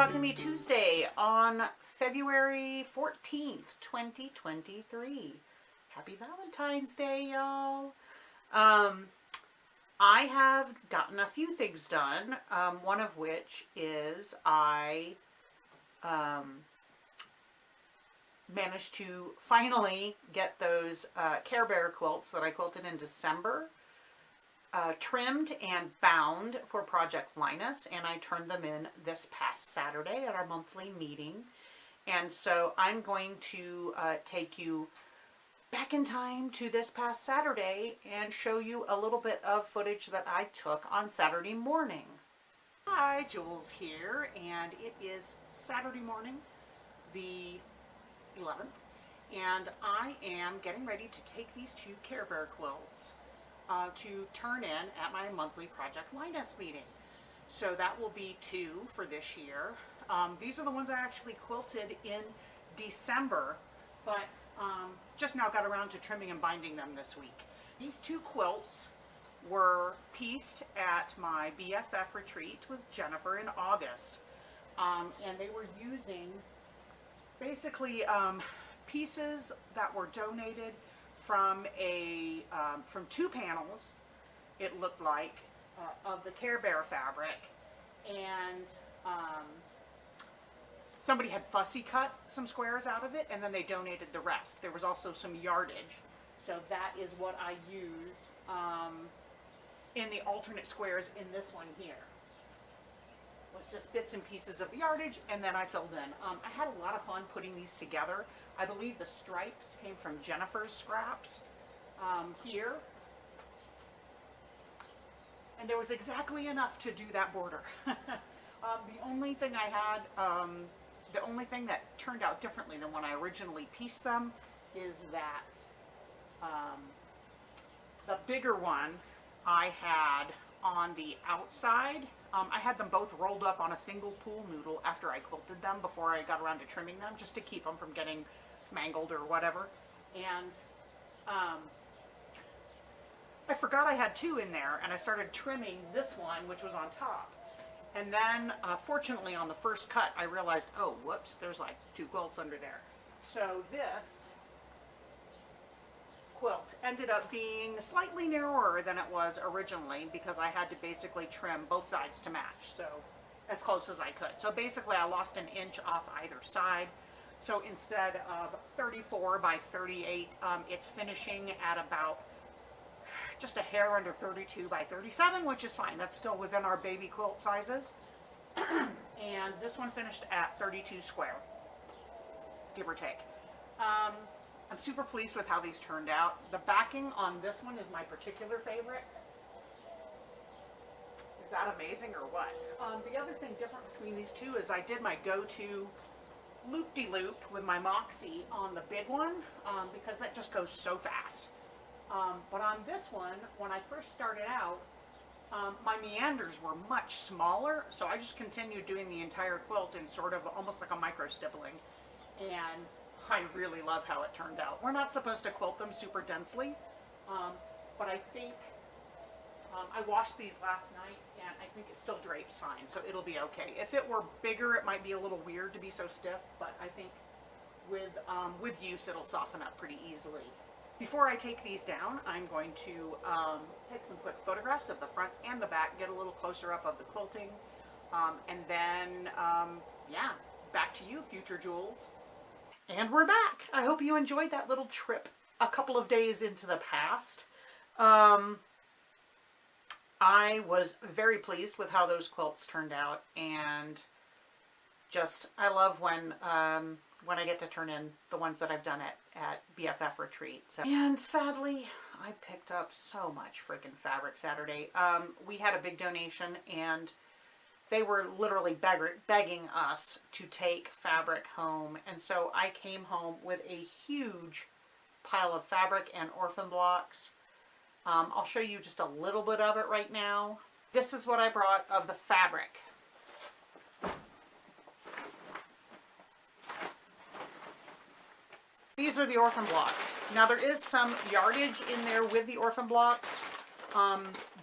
Talk to Me Tuesday on February 14th, 2023. Happy Valentine's Day, y'all. I have gotten a few things done, one of which is I managed to finally get those Care Bear quilts that I quilted in December trimmed and bound for Project Linus, and I turned them in this past Saturday at our monthly meeting. And so I'm going to take you back in time to this past Saturday and show you a little bit of footage that I took on Saturday morning. Hi, Jules here, and it is Saturday morning, the 11th, and I am getting ready to take these two Care Bear quilts to turn in at my monthly Project Linus meeting. So that will be two for this year. These are the ones I actually quilted in December, but just now got around to trimming and binding them this week. These two quilts were pieced at my BFF retreat with Jennifer in August, and they were using basically pieces that were donated from from two panels, it looked like, of the Care Bear fabric, and somebody had fussy cut some squares out of it, and then they donated the rest. There was also some yardage, so that is what I used in the alternate squares in this one here. Was just bits and pieces of the yardage, and then I filled in. I had a lot of fun putting these together. I believe the stripes came from Jennifer's scraps here, and there was exactly enough to do that border. The only thing I had, the only thing that turned out differently than when I originally pieced them is that the bigger one I had on the outside, I had them both rolled up on a single pool noodle after I quilted them before I got around to trimming them, just to keep them from getting mangled or whatever. And I forgot I had two in there, and I started trimming this one, which was on top. And then, fortunately, on the first cut, I realized, oh, whoops, there's like two quilts under there. So this quilt ended up being slightly narrower than it was originally, because I had to basically trim both sides to match, so as close as I could. So basically I lost an inch off either side. So instead of 34 by 38, it's finishing at about just a hair under 32 by 37, which is fine. That's still within our baby quilt sizes. And this one finished at 32 square, give or take. I'm super pleased with how these turned out. The backing on this one is my particular favorite. Is that amazing or what? The other thing different between these two is I did my go-to loop-de-loop with my Moxie on the big one, because that just goes so fast. But on this one, when I first started out, my meanders were much smaller, so I just continued doing the entire quilt in sort of almost like a micro stippling, and I really love how it turned out. We're not supposed to quilt them super densely, but I think I washed these last night, and I think it still drapes fine, so it'll be okay. If it were bigger, it might be a little weird to be so stiff, but I think with use, it'll soften up pretty easily. Before I take these down, I'm going to take some quick photographs of the front and the back, get a little closer up of the quilting, and then, yeah, back to you, future jewels. And we're back. I hope you enjoyed that little trip a couple of days into the past. I was very pleased with how those quilts turned out, and just, I love when I get to turn in the ones that I've done at BFF Retreat. So, and sadly, I picked up so much freaking fabric Saturday. We had a big donation, and they were literally begging us to take fabric home. And so I came home with a huge pile of fabric and orphan blocks. I'll show you just a little bit of it right now. This is what I brought of the fabric. These are the orphan blocks. Now there is some yardage in there with the orphan blocks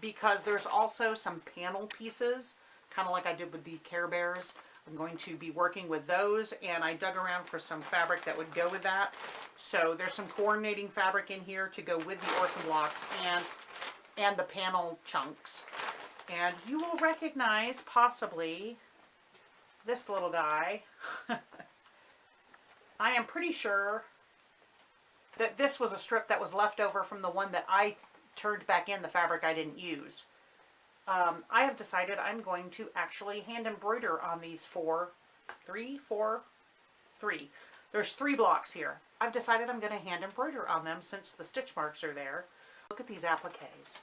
because there's also some panel pieces, kind of like I did with the Care Bears, I'm going to be working with those, and I dug around for some fabric that would go with that. So there's some coordinating fabric in here to go with the orphan blocks and the panel chunks. And you will recognize possibly this little guy. I am pretty sure that this was a strip that was left over from the one that I turned back in, the fabric I didn't use. I have decided I'm going to actually hand embroider on these three. There's 3 blocks here. I've decided I'm going to hand embroider on them since the stitch marks are there. Look at these appliques.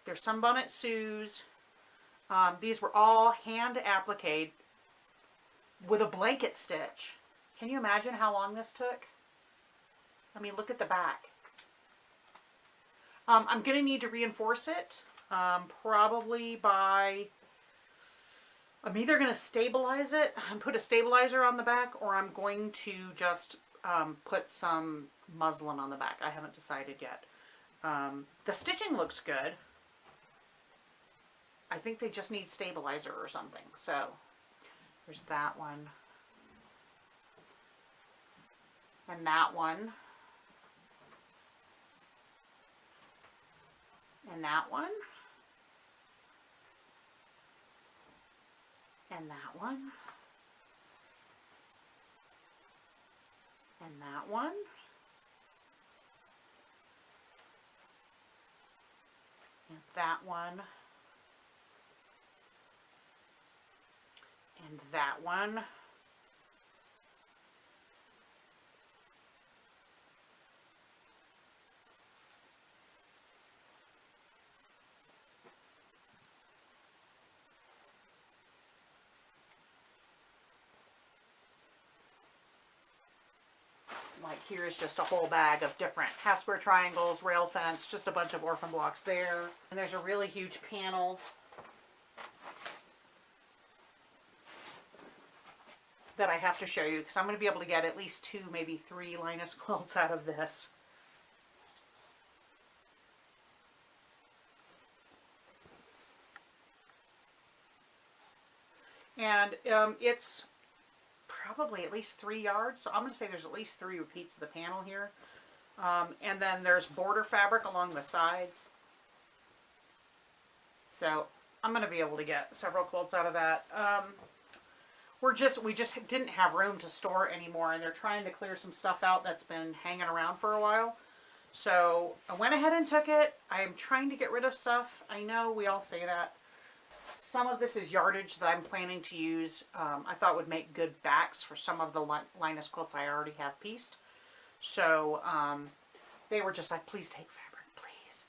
They're Sunbonnet Sue's. These were all hand appliqued with a blanket stitch. Can you imagine how long this took? I mean, look at the back. I'm going to need to reinforce it, probably by, I'm either going to stabilize it and put a stabilizer on the back, or I'm going to just put some muslin on the back. I haven't decided yet. The stitching looks good. I think they just need stabilizer or something. So there's that one. And that one. And that one. And that one. And that one. And that one. And that one. Like here's just a whole bag of different half square triangles, rail fence, just a bunch of orphan blocks there. And there's a really huge panel that I have to show you because I'm going to be able to get at least 2, maybe 3 Linus quilts out of this. And it's probably at least 3 yards, so I'm going to say there's at least 3 repeats of the panel here. And then there's border fabric along the sides. So I'm going to be able to get several quilts out of that. We just didn't have room to store anymore, and they're trying to clear some stuff out that's been hanging around for a while. So I went ahead and took it. I'm trying to get rid of stuff. I know we all say that. Some of this is yardage that I'm planning to use. I thought would make good backs for some of the Linus quilts I already have pieced. So they were just like, please take fabric, please.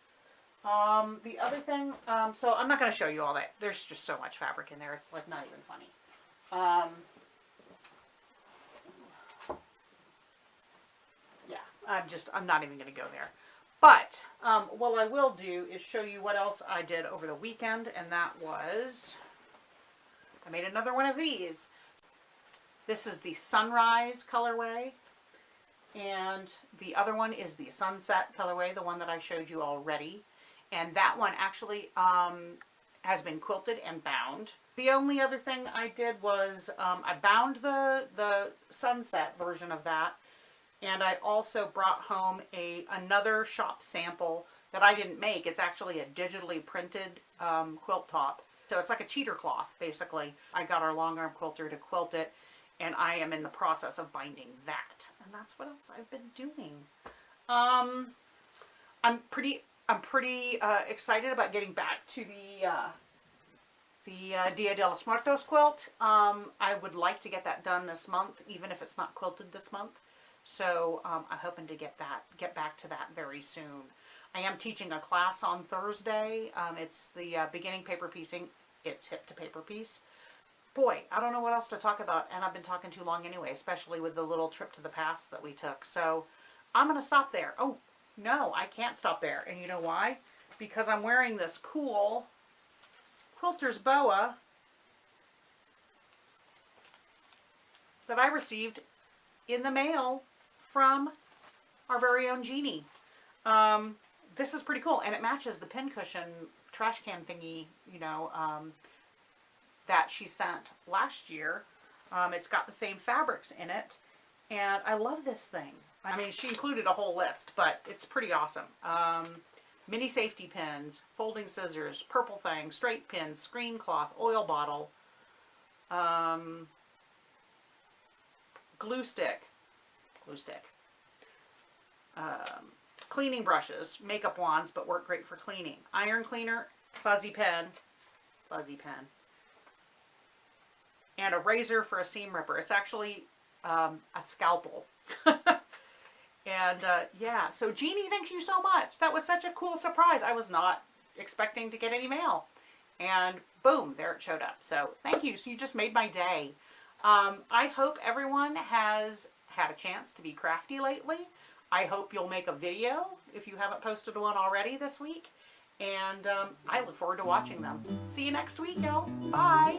The other thing, so I'm not going to show you all that. There's just so much fabric in there. It's like not even funny. Yeah, I'm not even going to go there. But what I will do is show you what else I did over the weekend, and that was, I made another one of these. This is the Sunrise colorway, and the other one is the Sunset colorway, the one that I showed you already. And that one actually has been quilted and bound. The only other thing I did was I bound the Sunset version of that. And I also brought home another shop sample that I didn't make. It's actually a digitally printed quilt top. So it's like a cheater cloth, basically. I got our long arm quilter to quilt it, and I am in the process of binding that. And that's what else I've been doing. I'm pretty excited about getting back to the Dia de los Muertos quilt. I would like to get that done this month, even if it's not quilted this month. So I'm hoping to get back to that very soon. I am teaching a class on Thursday. It's the beginning paper piecing. It's hip to paper piece. Boy, I don't know what else to talk about, and I've been talking too long anyway, especially with the little trip to the past that we took. So I'm going to stop there. Oh, no, I can't stop there. And you know why? Because I'm wearing this cool quilter's boa that I received in the mail from our very own Jeannie. This is pretty cool, and it matches the pincushion trash can thingy, you know, that she sent last year. It's got the same fabrics in it, and I love this thing. I mean, she included a whole list, but it's pretty awesome. Mini safety pins, folding scissors, purple thing, straight pins, screen cloth, oil bottle, glue stick, cleaning brushes, makeup wands, but work great for cleaning, iron cleaner, fuzzy pen, and a razor for a seam ripper. It's actually a scalpel. And yeah, so Jeannie, thank you so much. That was such a cool surprise. I was not expecting to get any mail. And boom, there it showed up. So thank you. So you just made my day. I hope everyone has had a chance to be crafty lately. I hope you'll make a video if you haven't posted one already this week. And I look forward to watching them. See you next week, y'all. Bye.